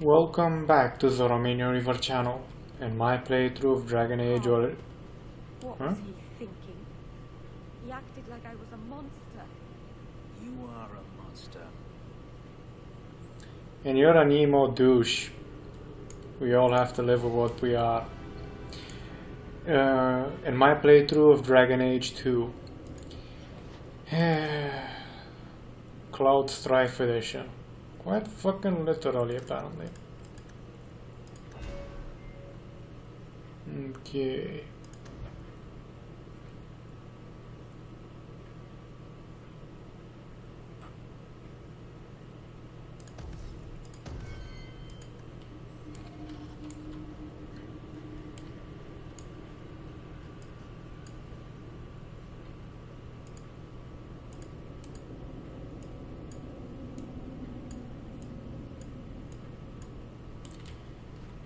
Welcome back to the Romanian Reaver channel and my playthrough of Dragon Age or... What was he thinking? He acted like I was a monster. You are a monster. And you're an emo douche. We all have to live with what we are. In my playthrough of Dragon Age 2. Cloud Strife Edition. Quite fucking literally, apparently. Okay.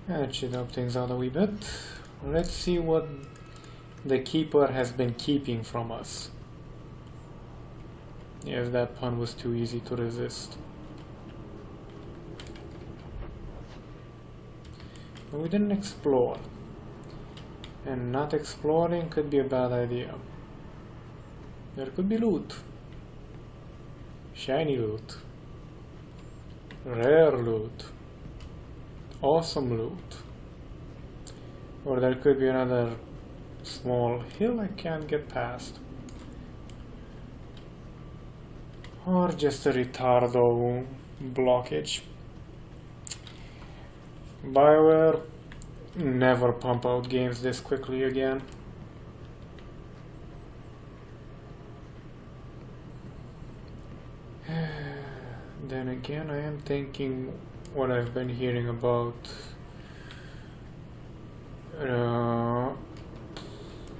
That should help things out a wee bit. Let's see what the Keeper has been keeping from us. If that pun was too easy to resist. But we didn't explore. And not exploring could be a bad idea. There could be loot. Shiny loot. Rare loot. Awesome loot. Or there could be another small hill I can't get past. Or just a retardo blockage. BioWare, never pump out games this quickly again. Then again, I am thinking what I've been hearing about.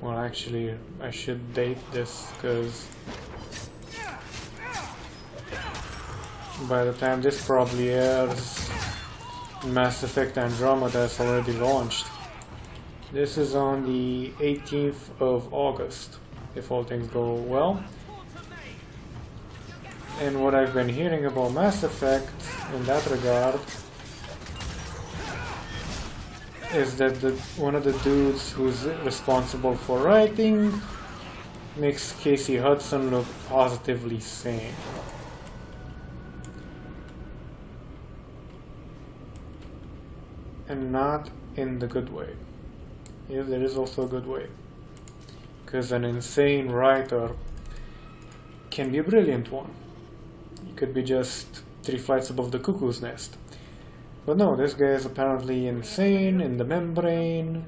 Well, actually, I should date this because by the time this probably airs, Mass Effect Andromeda has already launched. This is on the 18th of August, if all things go well. And what I've been hearing about Mass Effect in that regard is that one of the dudes who's responsible for writing makes Casey Hudson look positively sane. And not in the good way. Yeah, there is also a good way. Because an insane writer can be a brilliant one. He could be just 3 flights above the cuckoo's nest. But no, this guy is apparently insane in the membrane,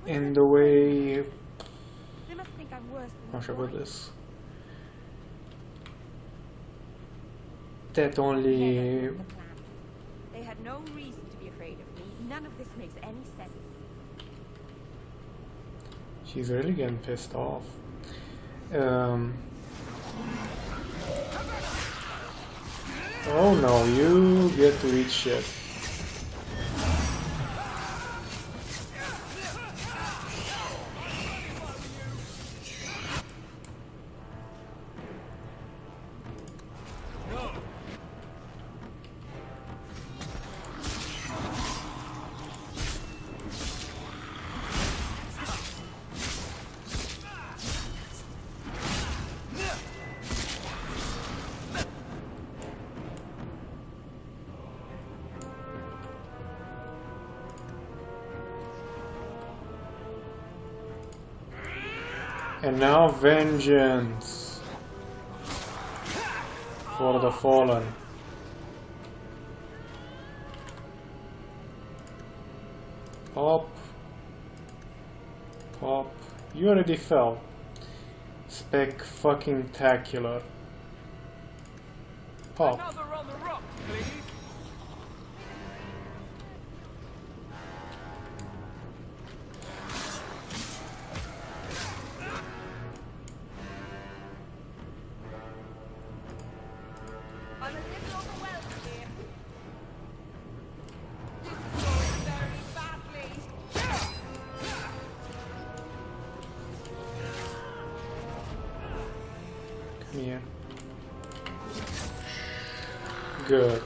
in the way... They must think I'm worse than How should I put boy. this? That only... Never the plan. They had no reason to be afraid of me. None of this makes any sense. She's really getting pissed off. Oh no, you get to eat shit. And now vengeance for the fallen. Pop. Pop. You already fell. Spec-fucking-tacular. Pop. Another on the rock, please. I'm a little overwhelmed here. This is going very badly. Come here. Good.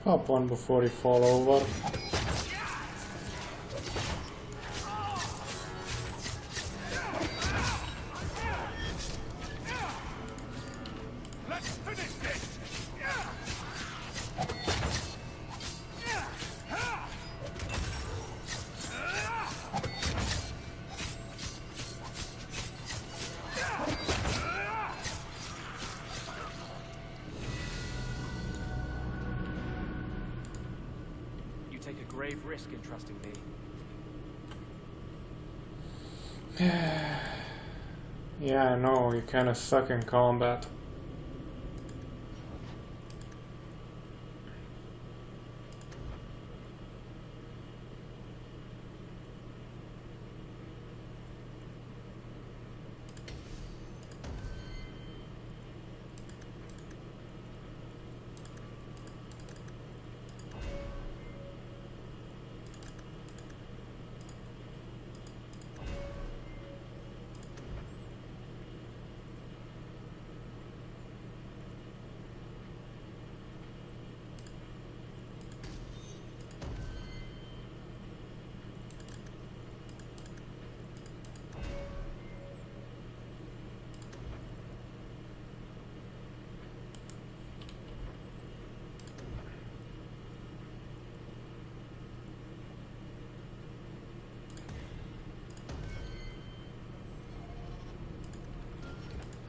Pop one before you fall over. Let's finish this! You take a grave risk in trusting me. Yeah, I know, you kinda suck in combat.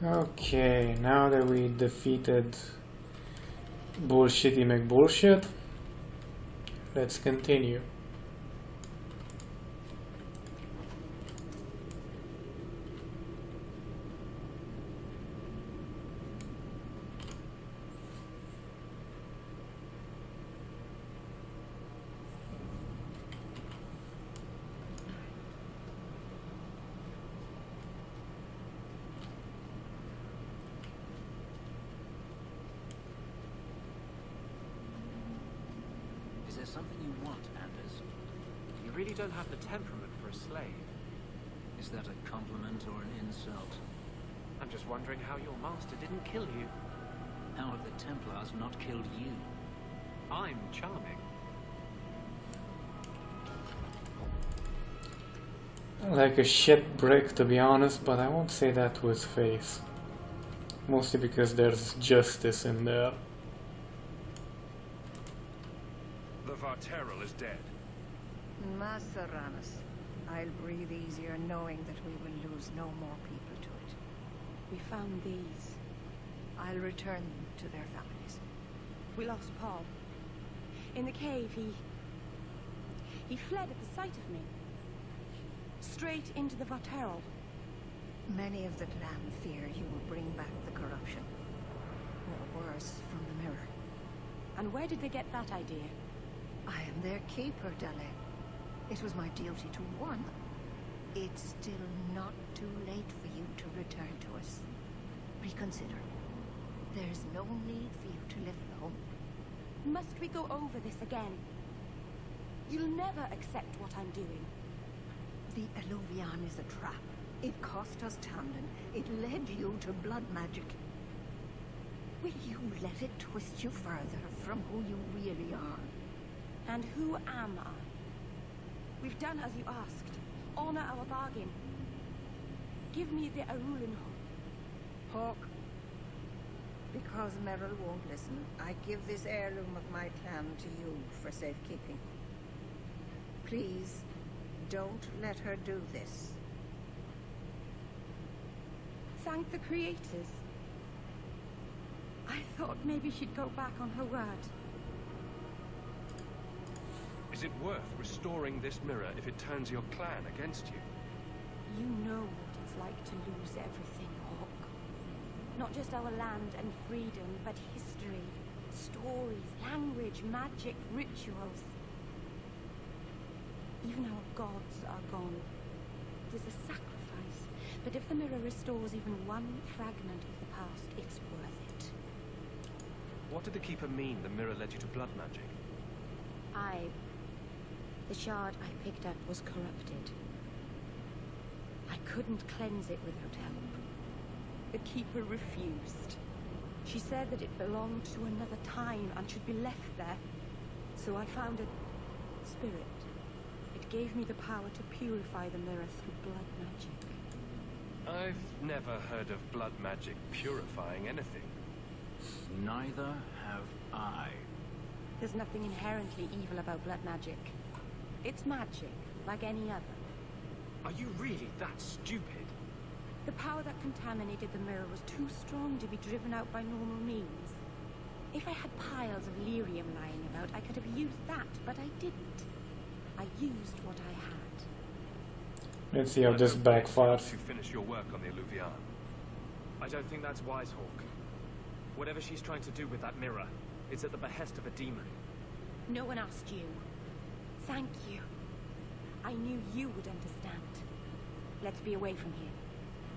Okay, now that we defeated Bullshitty McBullshit, let's continue. Is there something you want, Anders? You really don't have the temperament for a slave. Is that a compliment or an insult? I'm just wondering how your master didn't kill you. How have the Templars not killed you? I'm charming. Like a shit brick, to be honest, but I won't say that to his face. Mostly because there's justice in there. The Varterol is dead. Masaranas, I'll breathe easier knowing that we will lose no more people to it. We found these. I'll return them to their families. We lost Paul. In the cave, he fled at the sight of me. Straight into the Varterol. Many of the clan fear you will bring back the corruption. Or worse, from the mirror. And where did they get that idea? I am their keeper, Dale. It was my duty to warn them. It's still not too late for you to return to us. Reconsider. There's no need for you to live alone. Must we go over this again? You'll never accept what I'm doing. The Eluvian is a trap. It cost us Tamlin. It led you to blood magic. Will you let it twist you further from who you really are? And who am I? We've done as you asked. Honor our bargain. Give me the Arulin Hawk. Because Merrill won't listen, I give this heirloom of my clan to you for safekeeping. Please, don't let her do this. Thank the creators. I thought maybe she'd go back on her word. Is it worth restoring this mirror if it turns your clan against you? You know what it's like to lose everything, Hawk. Not just our land and freedom, but history, stories, language, magic, rituals. Even our gods are gone. It is a sacrifice, but if the mirror restores even one fragment of the past, it's worth it. What did the Keeper mean the mirror led you to blood magic? The shard I picked up was corrupted. I couldn't cleanse it without help. The Keeper refused. She said that it belonged to another time and should be left there. So I found a spirit. It gave me the power to purify the mirror through blood magic. I've never heard of blood magic purifying anything. Neither have I. There's nothing inherently evil about blood magic. It's magic, like any other. Are you really that stupid? The power that contaminated the mirror was too strong to be driven out by normal means. If I had piles of lyrium lying about, I could have used that, but I didn't. I used what I had. Let's see how this backfires. To finish your work on the Alluvian. I don't think that's wise, Hawk. Whatever she's trying to do with that mirror, it's at the behest of a demon. No one asked you. Thank you. I knew you would understand. Let's be away from here.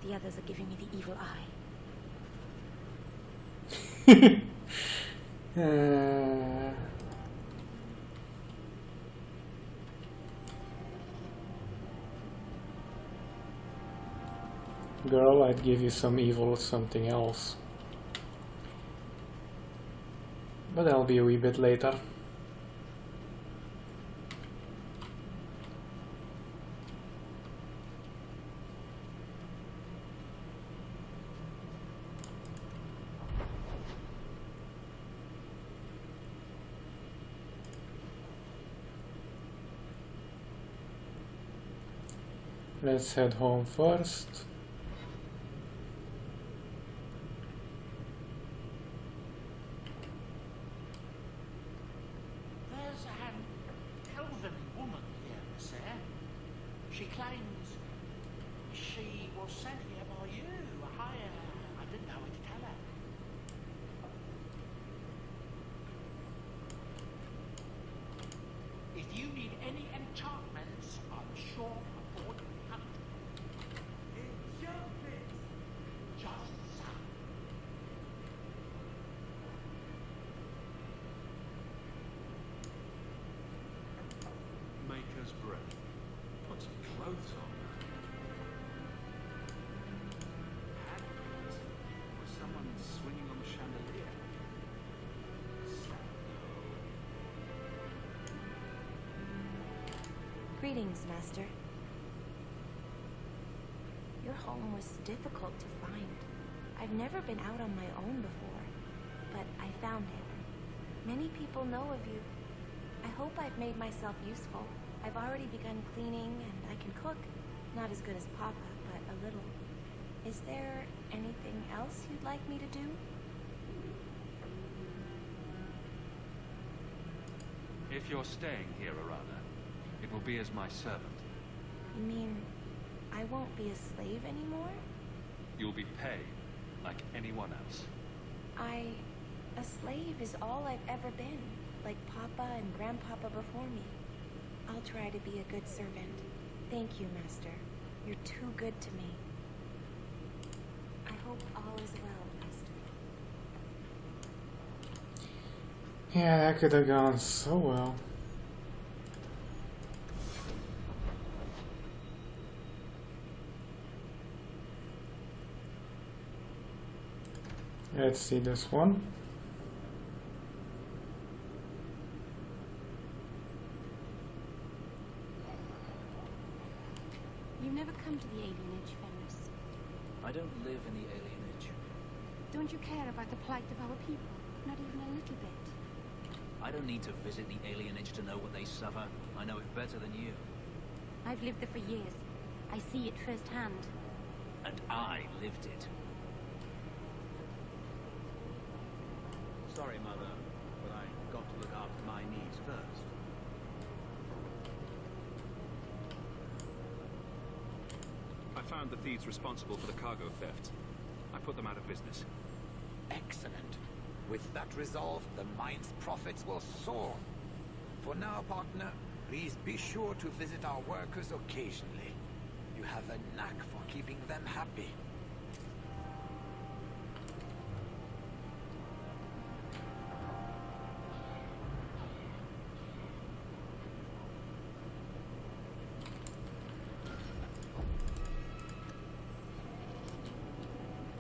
The others are giving me the evil eye. Girl, I'd give you some evil something else. But that'll be a wee bit later. Let's head home first. There's an elven woman here, sir. She claims she was sent here by you. I didn't know what to tell her. If you need any enchantments, I'm sure a board will have it. Enchantments! Just so. Maker's breath. Put some clothes on. Handcuffs? Or someone swinging on the chandelier? Greetings, Master. Your home was difficult to find. I've never been out on my own before, but I found it. Many people know of you. I hope I've made myself useful. I've already begun cleaning, and I can cook. Not as good as Papa, but a little. Is there anything else you'd like me to do? If you're staying here, Arana, it will be as my servant. You mean I won't be a slave anymore? You'll be paid like anyone else. A slave is all I've ever been, like Papa and Grandpapa before me. I'll try to be a good servant. Thank you, Master. You're too good to me. I hope all is well, Master. Yeah, that could have gone so well. Let's see this one. You never come to the alienage, Fenris. I don't live in the alienage. Don't you care about the plight of our people? Not even a little bit. I don't need to visit the alienage to know what they suffer. I know it better than you. I've lived there for years. I see it firsthand. And I lived it. Sorry, Mother, but I got to look after my needs first. I found the thieves responsible for the cargo theft. I put them out of business. Excellent. With that resolve, the mine's profits will soar. For now, partner, please be sure to visit our workers occasionally. You have a knack for keeping them happy.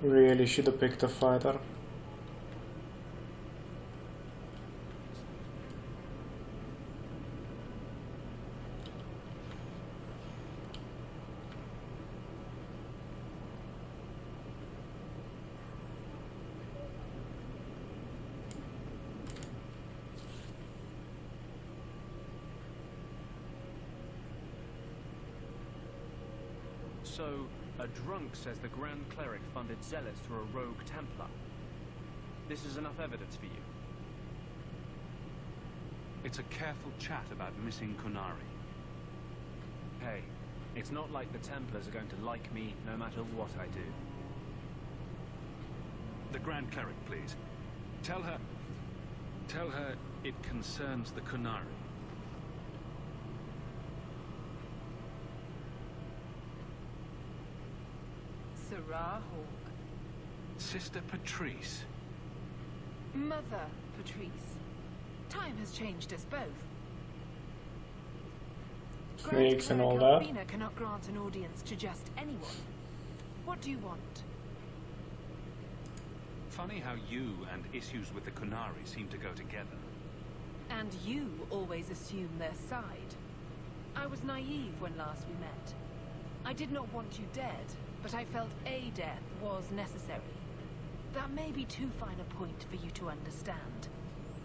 Really should have picked a fighter. So, a drunk says the Grand Cleric funded zealots through a rogue Templar. This is enough evidence for you. It's a careful chat about missing Kunari. Hey, it's not like the Templars are going to like me no matter what I do. The Grand Cleric, please. Tell her it concerns the Kunari. Sarah Hawk. Sister Patrice. Mother Patrice. Time has changed us both. Snakes and all Grand that. Cleric Alfina cannot grant an audience to just anyone. What do you want? Funny how you and issues with the Kunari seem to go together. And you always assume their side. I was naive when last we met. I did not want you dead, but I felt a death was necessary. That may be too fine a point for you to understand.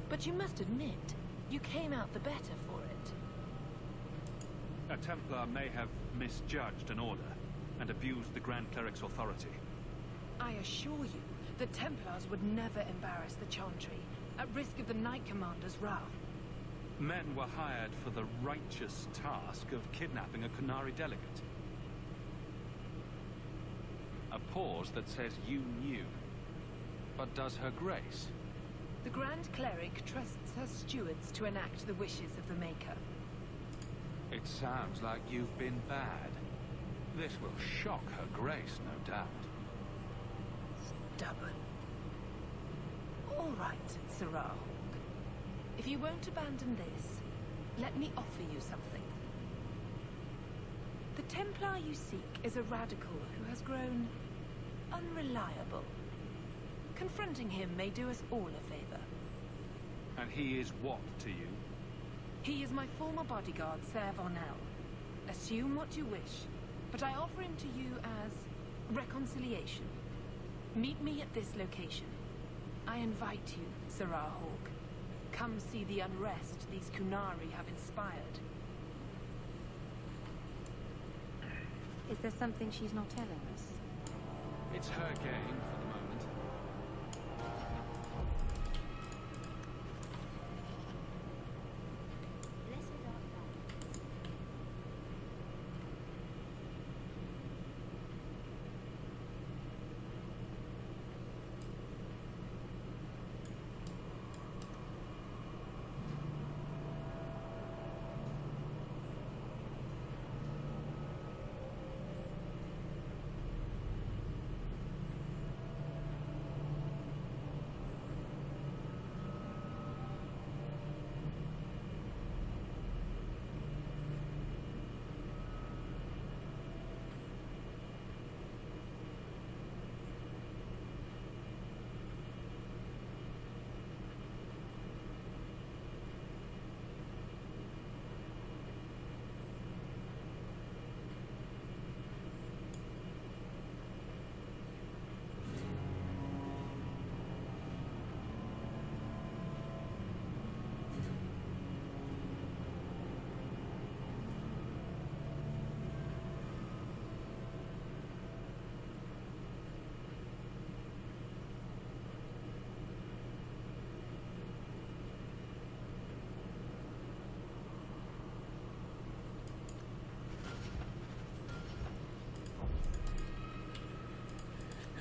But you must admit, you came out the better for it. A Templar may have misjudged an order and abused the Grand Cleric's authority. I assure you, the Templars would never embarrass the Chantry, at risk of the Knight Commander's wrath. Men were hired for the righteous task of kidnapping a Kunari delegate. A pause that says you knew. But does her grace? The Grand Cleric trusts her stewards to enact the wishes of the Maker. It sounds like you've been bad. This will shock her grace, no doubt. Stubborn. All right, Sarah Hawk. If you won't abandon this, let me offer you something. The Templar you seek is a radical who has grown unreliable. Confronting him may do us all a favor. And he is what to you? He is my former bodyguard, Ser Vonel. Assume what you wish, but I offer him to you as reconciliation. Meet me at this location. I invite you, Sarah Hawk. Come see the unrest these Kunari have inspired. Is there something she's not telling us? It's her game for the moment.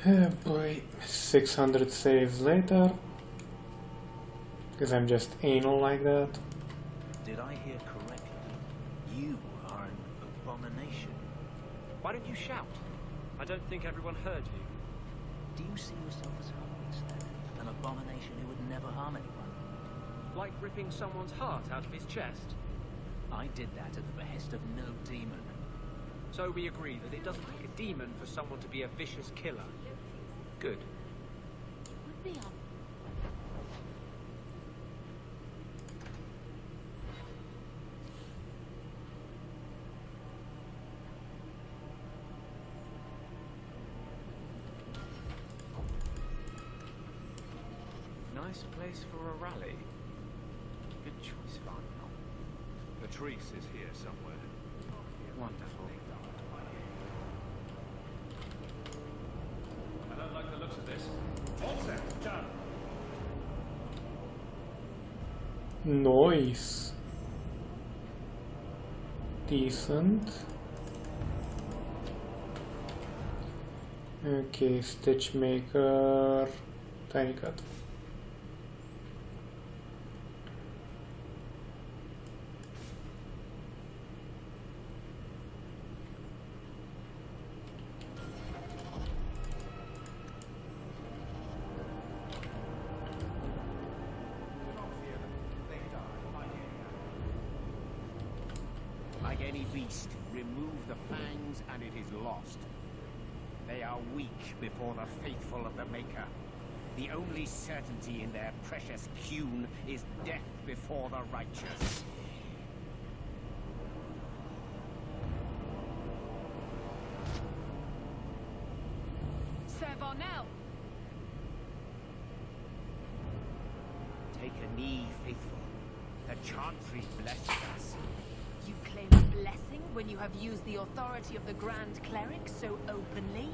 Oh boy, 600 saves later. Because I'm just anal like that. Did I hear correctly? You are an abomination. Why don't you shout? I don't think everyone heard you. Do you see yourself as harmless then? An abomination who would never harm anyone? Like ripping someone's heart out of his chest. I did that at the behest of no demon. So we agree that it doesn't take a demon for someone to be a vicious killer. Good. Would be on. Nice place for a rally. Good choice, Varnell. Patrice is here somewhere. Wonderful. Noise. Decent. Okay, stitch maker, tiny cut. Like any beast, remove the fangs and it is lost. They are weak before the faithful of the Maker. The only certainty in their precious cune is death before the righteous. Servanel! Take a knee, faithful. The Chantry blesses us. You claim a blessing when you have used the authority of the Grand Cleric so openly?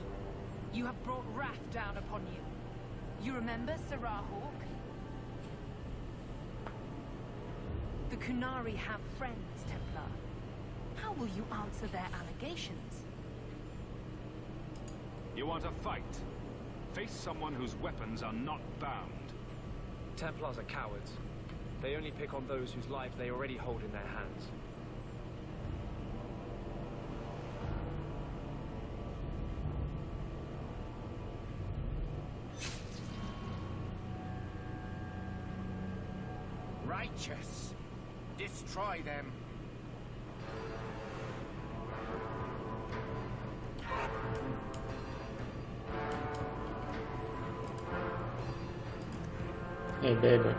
You have brought wrath down upon you. You remember Sarah Hawk? The Kunari have friends, Templar. How will you answer their allegations? You want a fight? Face someone whose weapons are not bound. Templars are cowards. They only pick on those whose lives they already hold in their hands. Righteous! Destroy them! Hey, baby.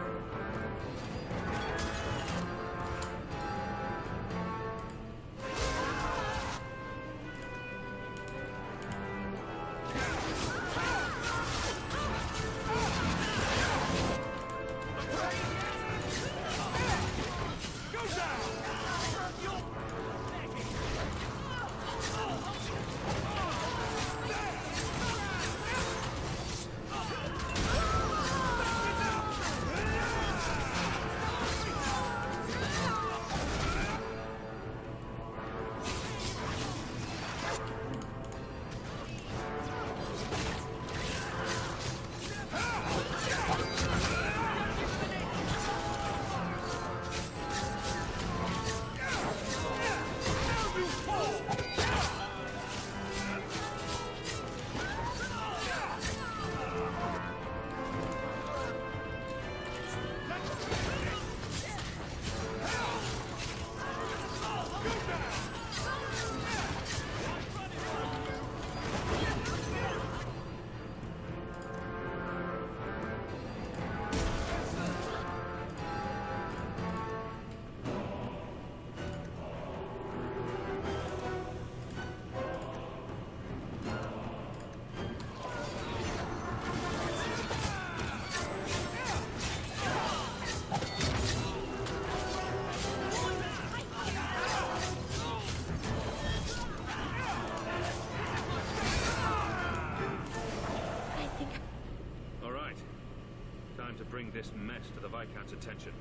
Bring this mess to the Viscount's attention.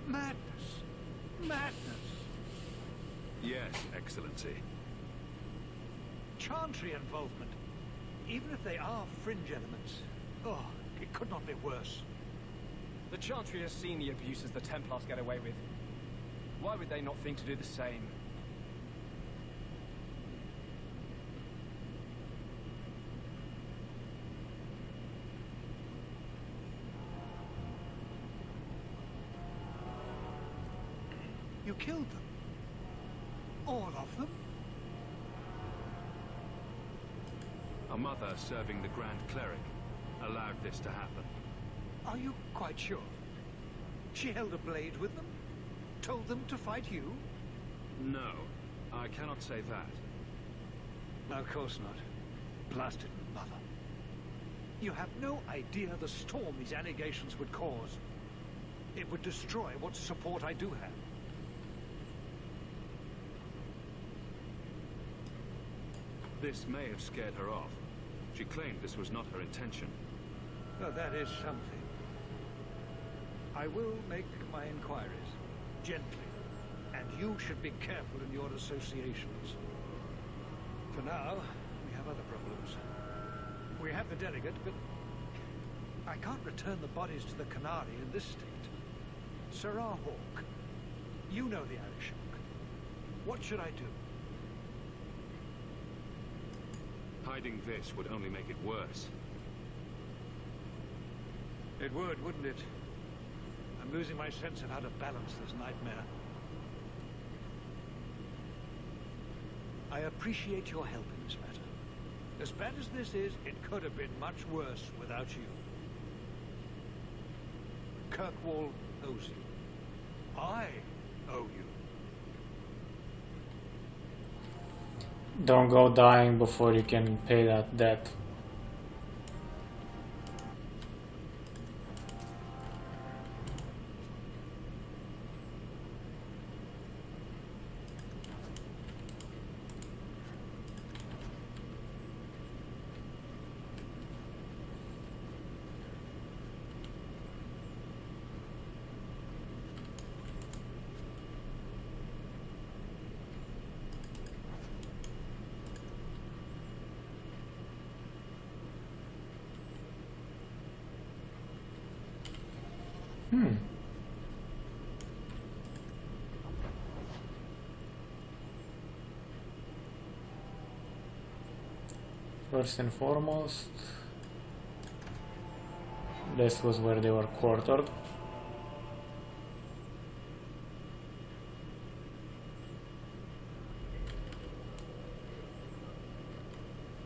Madness! Madness! Yes, Excellency. Chantry involvement. Even if they are fringe elements. Oh, it could not be worse. The Chantry has seen the abuses the Templars get away with. Why would they not think to do the same? You killed them? All of them? A mother serving the Grand Cleric allowed this to happen. Are you quite sure? She held a blade with them? Told them to fight you? No, I cannot say that. Of course not. Blasted mother. You have no idea the storm these allegations would cause. It would destroy what support I do have. This may have scared her off. She claimed this was not her intention. Well, that is something. I will make my inquiries, gently, and you should be careful in your associations. For now, we have other problems. We have the delegate, but I can't return the bodies to the Canary in this state. Sirrah Hawk, you know the Arishok. What should I do? Hiding this would only make it worse. It would, wouldn't it? I'm losing my sense of how to balance this nightmare. I appreciate your help in this matter. As bad as this is, it could have been much worse without you. Kirkwall owes you. I owe you. Don't go dying before you can pay that debt. First and foremost, this was where they were quartered.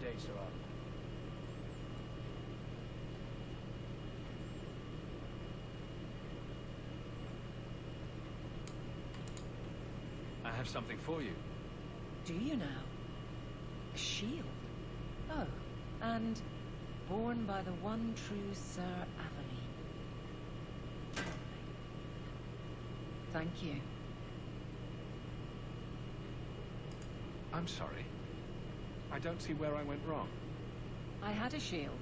Day, Sirrah. I have something for you. Do you now? A shield? Oh, and born by the one true Sir Aveline. Thank you. I'm sorry. I don't see where I went wrong. I had a shield.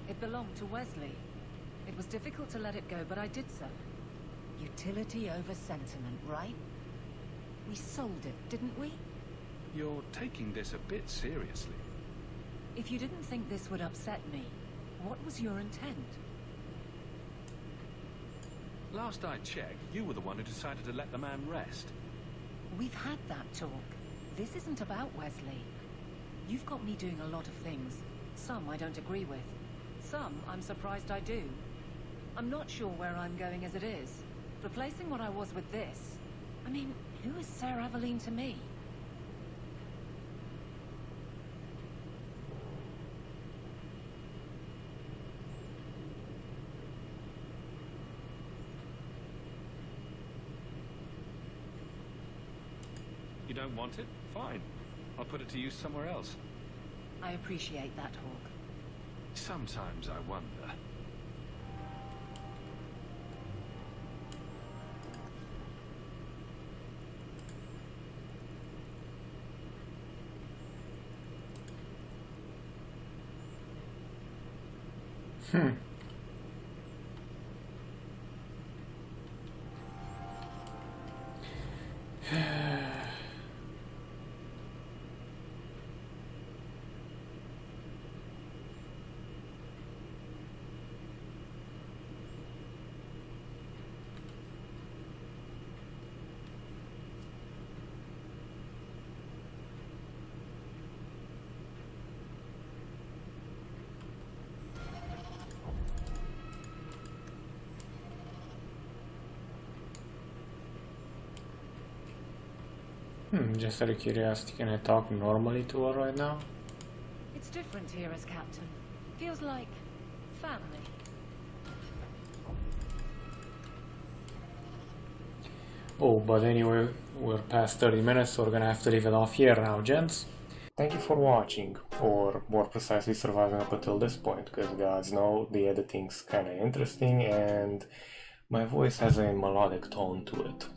It belonged to Wesley. It was difficult to let it go, but I did so. Utility over sentiment, right? We sold it, didn't we? You're taking this a bit seriously. If you didn't think this would upset me, what was your intent? Last I checked, you were the one who decided to let the man rest. We've had that talk. This isn't about Wesley. You've got me doing a lot of things. Some I don't agree with. Some I'm surprised I do. I'm not sure where I'm going as it is. Replacing what I was with this. I mean, who is Sir Aveline to me? You don't want it? Fine. I'll put it to use somewhere else. I appreciate that, Hawk. Sometimes I wonder. Just out of curiosity, can I talk normally to her right now? It's different here as captain. Feels like family. Oh, but anyway, we're past 30 minutes, so we're gonna have to leave it off here now, gents. Thank you for watching, or more precisely surviving up until this point, because gods know the editing's kinda interesting and my voice has a melodic tone to it.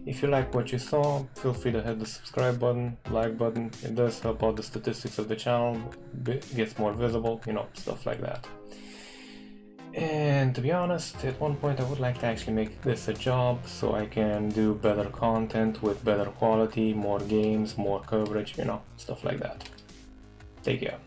If you like what you saw, feel free to hit the subscribe button, like button. It does help out the statistics of the channel, gets more visible, you know, stuff like that. And to be honest, at one point I would like to actually make this a job so I can do better content with better quality, more games, more coverage, you know, stuff like that. Take care.